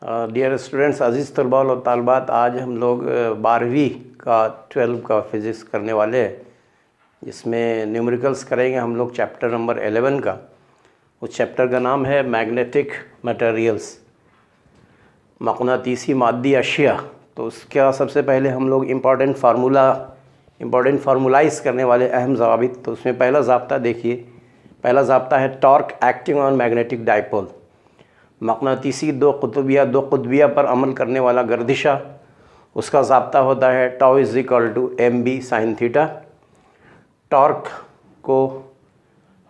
Dear students, अज़ीज़ तलबा और तालबात, आज हम लोग 12वीं का 12 का फ़िज़िक्स करने वाले हैं, जिसमें न्यूमेरिकल्स करेंगे हम लोग चैप्टर नंबर 11 का। उस चैप्टर का नाम है मैग्नेटिक मटेरियल्स, मक़नातीसी मादी अशिया। तो उसका सबसे पहले हम लोग इम्पॉर्टेंट फार्मूलाइज़ करने वाले अहम ज़वाबित। तो उसमें पहला ज़ाब्ता देखिए, पहला ज़ाब्ता है torque acting on magnetic dipole. मक़नातीसी दो कुतुबिया पर अमल करने वाला गर्दिशा, उसका ज़ाब्ता होता है tau is equal to m b sine theta. Torque को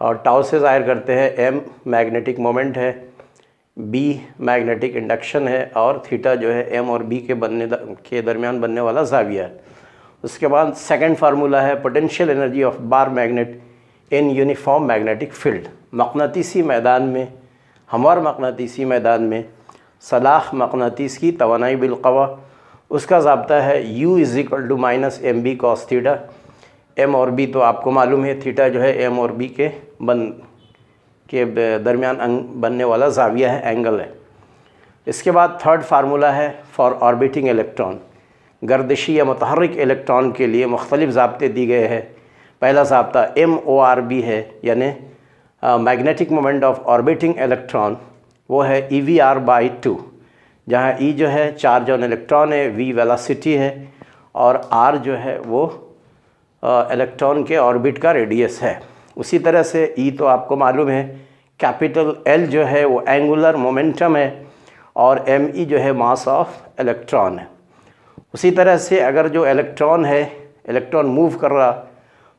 और टाउ से ज़ाहिर करते हैं, एम मैग्नेटिक मोमेंट है, बी मैग्नेटिक इंडक्शन है और थीटा जो है एम और बी के दरमियान बनने वाला ज़ाविया है। उसके बाद सेकंड फार्मूला है potential energy of bar magnet in uniform magnetic field. मक़नातीसी मैदान में, हमवार मक़नातीसी मैदान में सलाह मक़नातीस की तवानाई बिलक़वा, उसका ज़ाब्ता है U is equal to minus m b cos theta. M और बी तो आपको मालूम है, थीटा जो है एम और बी के दरमियान बनने वाला ज़ाविया है, एंगल है। इसके बाद थर्ड फार्मूला है फॉर ऑर्बिटिंग इलेक्ट्रॉन। गर्दिशी या मुतहर्रिक इलेक्ट्रॉन के लिए मुख्तलिफ़ ज़ाब्ते दी गए हैं। पहला ज़ाब्ता MORB है, यानी magnetic moment of orbiting electron, वो है EV/R/2, जहाँ E जो है चार्ज ऑन इलेक्ट्रॉन है, V वेलोसिटी है और R जो है वो इलेक्ट्रॉन के ऑर्बिट का रेडियस है। उसी तरह से E तो आपको मालूम है, कैपिटल L जो है वो एंगुलर मोमेंटम है और ME जो है मास ऑफ इलेक्ट्रॉन है। उसी तरह से अगर जो इलेक्ट्रॉन है, इलेक्ट्रॉन मूव कर रहा,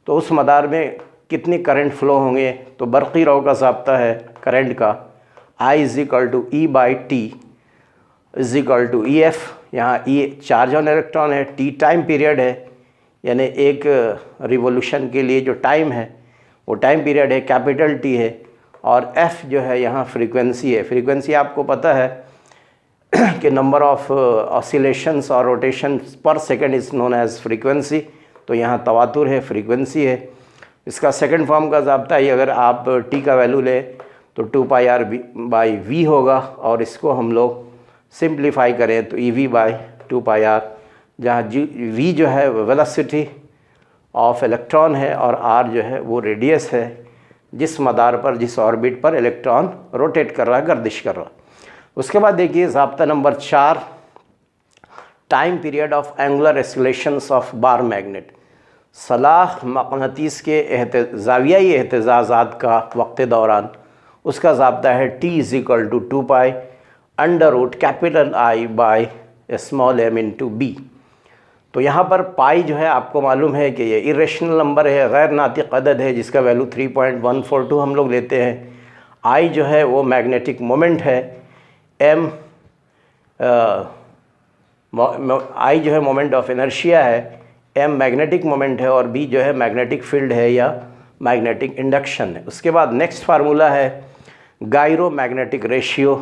तो उस मदार में कितने करंट फ्लो होंगे, तो बरक़ी रॉ का ज़ाब्ता है करंट का I is equal to E/T is equal to EF। यहाँ E चार्ज ऑन इलेक्ट्रॉन है, T टाइम पीरियड है, यानी एक रिवोल्यूशन के लिए जो टाइम है वो टाइम पीरियड है, कैपिटल T है, और F जो है यहाँ फ्रीक्वेंसी है। फ्रीक्वेंसी आपको पता है कि नंबर ऑफ ऑसिलेशंस और rotations per second is known as frequency. तो यहाँ तवातुर है, फ्रीक्वेंसी है। इसका सेकंड फॉर्म का ज़ाब्ता है, अगर आप T का वैल्यू ले तो 2πr/v होगा, और इसको हम लोग सिंप्लीफाई करें तो EV/2πr, जहाँ V जो है वेलोसिटी ऑफ इलेक्ट्रॉन है और R जो है वो रेडियस है, जिस मदार पर, जिस ऑर्बिट पर इलेक्ट्रॉन रोटेट कर रहा है, गर्दिश कर रहा है। उसके बाद देखिए ज़ाब्ता number 4, time period of angular accelerations of bar magnet. सलाह मक़नातीस के ज़ावियाई एहतज़ाज़ात का वक्त दौरान, उसका ज़ाब्ता है T is equal to 2π√I/m/b। तो यहाँ पर पाई जो है आपको मालूम है कि ये इरेशनल नंबर है, गैर नातिक अदद है, जिसका वैल्यू 3.142 हम लोग लेते हैं। I जो है वो मैग्नेटिक मोमेंट है, M I जो है मोमेंट ऑफ इनर्शिया है, M मैग्नेटिक मोमेंट है और B जो है मैग्नेटिक फील्ड है या मैग्नेटिक इंडक्शन है। उसके बाद नेक्स्ट फार्मूला है गायरो मैग्नेटिक रेशियो,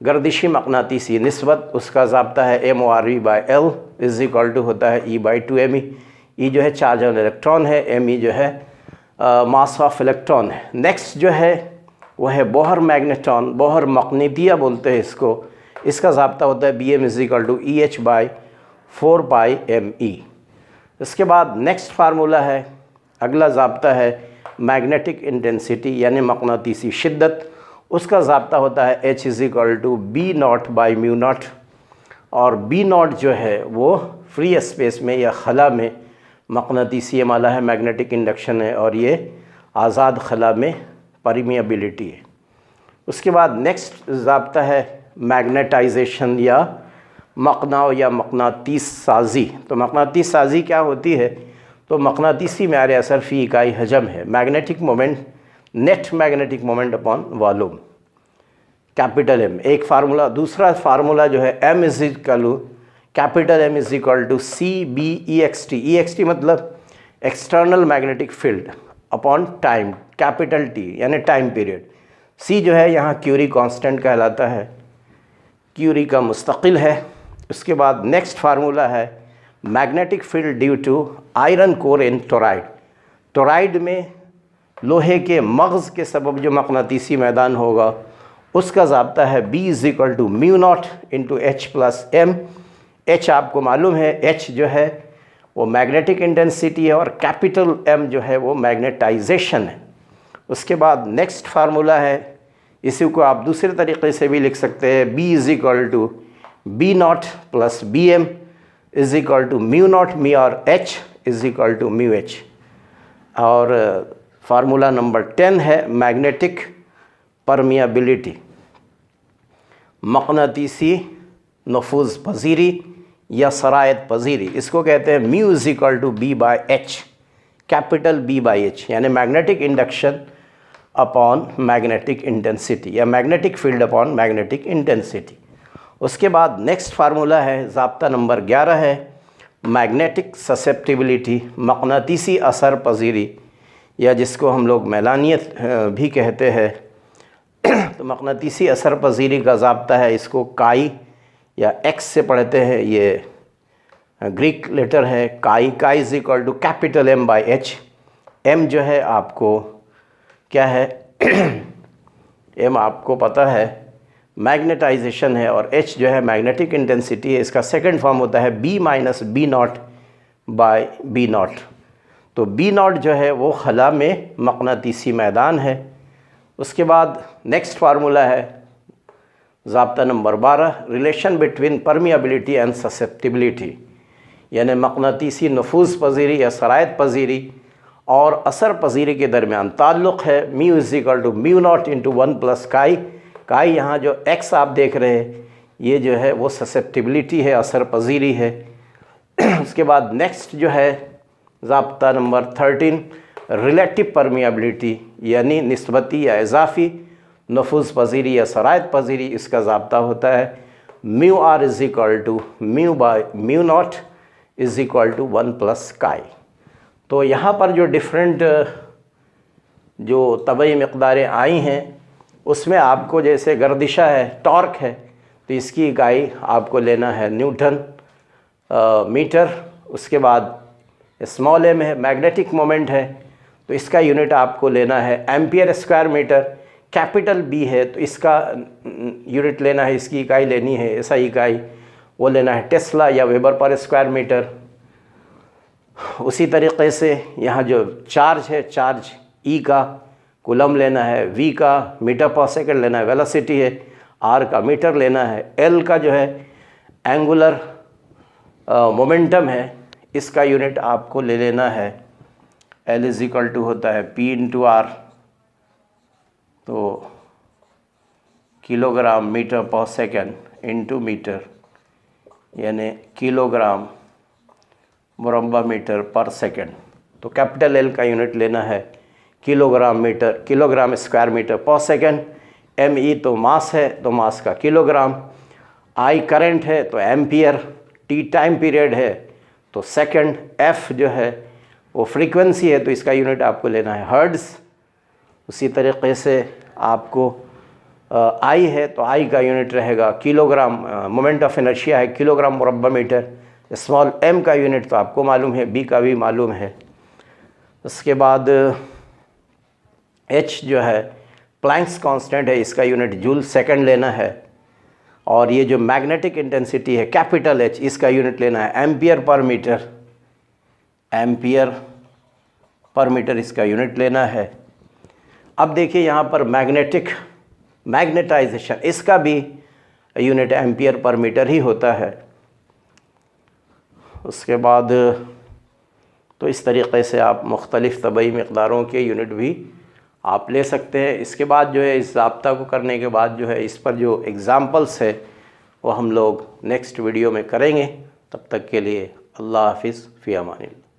गर्दिशी मक़नातीसी निस्बत, उसका ज़ाब्ता है MORV/L इज़ इक्वल टू होता है E/2me। E जो है चार्ज ऑन इलेक्ट्रॉन है, ME जो है मास ऑफ इलेक्ट्रॉन है। नेक्स्ट जो है वो है बोहर मैग्नेटॉन, बोहर मक़नीतिया बोलते हैं इसको। इसका ज़ाब्ता होता है BM is equal to EH/4πme। इसके बाद नेक्स्ट फार्मूला है, अगला ज़ाब्ता है मैग्नेटिक इंटेंसिटी यानी मक़नातीसी शिद्दत, उसका ज़ाब्ता होता है H is equal to B0/μ0, और B0 जो है वो फ्री स्पेस में या खला में मक़नातीसी माला है, मैग्नेटिक इंडक्शन है, और ये आज़ाद खला में परमिएबिलिटी है। उसके बाद नेक्स्ट ज़ाब्ता है मैग्नेटाइजेशन या मक़नाव या मक़नातीस साजी। तो मक़नातीस साजी क्या होती है, तो मक़नातीसी म्यार असर फ़ी इकाई हजम है, magnetic moment, net magnetic moment upon volume, capital M एक फार्मूला। दूसरा फार्मूला जो है M is equal to capital M is equal to CBEXT। EXT मतलब external magnetic field upon time, capital T यानी टाइम पीरियड। C जो है यहाँ Curie constant कहलाता है, क्यूरी का मुस्तकिल है। उसके बाद नेक्स्ट फार्मूला है magnetic field due to iron core in toroid. Toroid में लोहे के मग़ज़ के सबब जो मक़नातीसी मैदान होगा उसका ज़ाब्ता है B is equal to mu nought into H plus M। H आपको मालूम है, H जो है वो मैग्नेटिक इंटेंसिटी है और कैपिटल M जो है वो मैग्नेटाइजेशन है। उसके बाद नेक्स्ट फार्मूला है, इसी को आप दूसरे तरीके से भी लिख सकते हैं, B is equal to B nought plus b m is equal to mu nought me और H is equal to mu H। और फार्मूला नंबर 10 है मैग्नेटिक परमिएबिलिटी, मक़नातीसी नफूज़ पजीरी या सरायत पजीरी। इसको कहते हैं mu is equal to B by H, capital B by H, यानी magnetic induction upon magnetic intensity या magnetic field upon magnetic intensity. उसके बाद नेक्स्ट फार्मूला है, ज़ाब्ता नंबर 11 है मैग्नेटिक ससेप्टिबिलिटी, मक़नातीसी असर पजीरी या जिसको हम लोग मैलानियत भी कहते हैं। तो मक़नातीसी असर पजीरी का ज़ाब्ता है, इसको काई या एक्स से पढ़ते हैं, ये ग्रीक लेटर है chi. Chi is equal to capital M by H। M जो है आपको क्या है M आपको पता है मैग्नेटाइजेशन है और H जो है मैग्नेटिक इंटेंसिटी है। इसका सेकंड फॉर्म होता है B minus b nought by b nought. तो बी नॉट जो है वो खला में मक़नातीसी मैदान है। उसके बाद नेक्स्ट फार्मूला है ज़ाब्ता number 12, relation between permeability and susceptibility, यानी मक़नातीसी नफूज़ पजीरी या सरायत पजीरी और असर पजीरी के दरमियान ताल्लुक़ है mu is equal to mu nought into 1 plus chi. Chi यहाँ जो एक्स आप देख रहे हैं ये जो है वो ससेप्टिबिलिटी है, असर पजीरी है। उसके बाद नेक्स्ट जो है ज़ाब्ता नंबर 13, रिलेटिव परमिएबिलिटी यानी निस्बती या इजाफ़ी नफूज़ पजीरी या सरायत पजीरी। इसका ज़ाब्ता होता है mu r is equal to mu by mu nought is equal to 1 plus chi. तो यहाँ पर जो डिफरेंट जो तबई मक़दारें आई हैं उसमें आपको जैसे गर्दिशा है, टॉर्क है, तो इसकी इकाई आपको लेना है न्यूटन मीटर। उसके बाद स्मॉल m है, मैग्नेटिक मोमेंट है, तो इसका यूनिट आपको लेना है ampere square metre. Capital B है तो इसका यूनिट लेना है, इसकी इकाई लेनी है, ऐसा इकाई वो लेना है टेस्ला या वेबर पर स्क्वायर मीटर। उसी तरीक़े से यहाँ जो चार्ज है, चार्ज E का कूलम लेना है, V का मीटर पर सेकंड लेना है, वेलोसिटी है, R का मीटर लेना है, L का जो है एंगुलर मोमेंटम है, इसका यूनिट आपको ले लेना है L इज़ इक्वल टू होता है P इंटू R, तो किलोग्राम मीटर पर सेकंड इंटू मीटर यानी किलोग्राम मुरब्बा मीटर पर सेकंड। तो कैपिटल L का यूनिट लेना है किलोग्राम स्क्वायर मीटर पर सेकंड। ME तो मास है, तो मास का किलोग्राम। I करंट है तो एम्पियर। T टाइम पीरियड है तो सेकंड। F जो है वो फ्रीक्वेंसी है तो इसका यूनिट आपको लेना है हर्ट्ज़। उसी तरीक़े से आपको I है तो I का यूनिट रहेगा किलोग्राम, मोमेंट ऑफ इनर्शिया है किलोग्राम मुरब्बा मीटर। स्मॉल m का यूनिट तो आपको मालूम है, B का भी मालूम है। उसके बाद H जो है प्लैंक्स कांस्टेंट है, इसका यूनिट जूल सेकंड लेना है। और ये जो मैग्नेटिक इंटेंसिटी है कैपिटल H, इसका यूनिट लेना है ampere per metre. Ampere per metre इसका यूनिट लेना है। अब देखिए यहाँ पर मैग्नेटाइजेशन, इसका भी यूनिट एम्पियर पर मीटर ही होता है। उसके बाद तो इस तरीक़े से आप मुख्तलिफ़ तबई मक़दारों के यूनिट भी आप ले सकते हैं। इसके बाद जो है इस ज़ाब्ता को करने के बाद जो है इस पर जो एग्ज़ाम्पल्स है वो हम लोग नेक्स्ट वीडियो में करेंगे। तब तक के लिए अल्लाह हाफ़िज़, फ़ी अमानिल्लाह।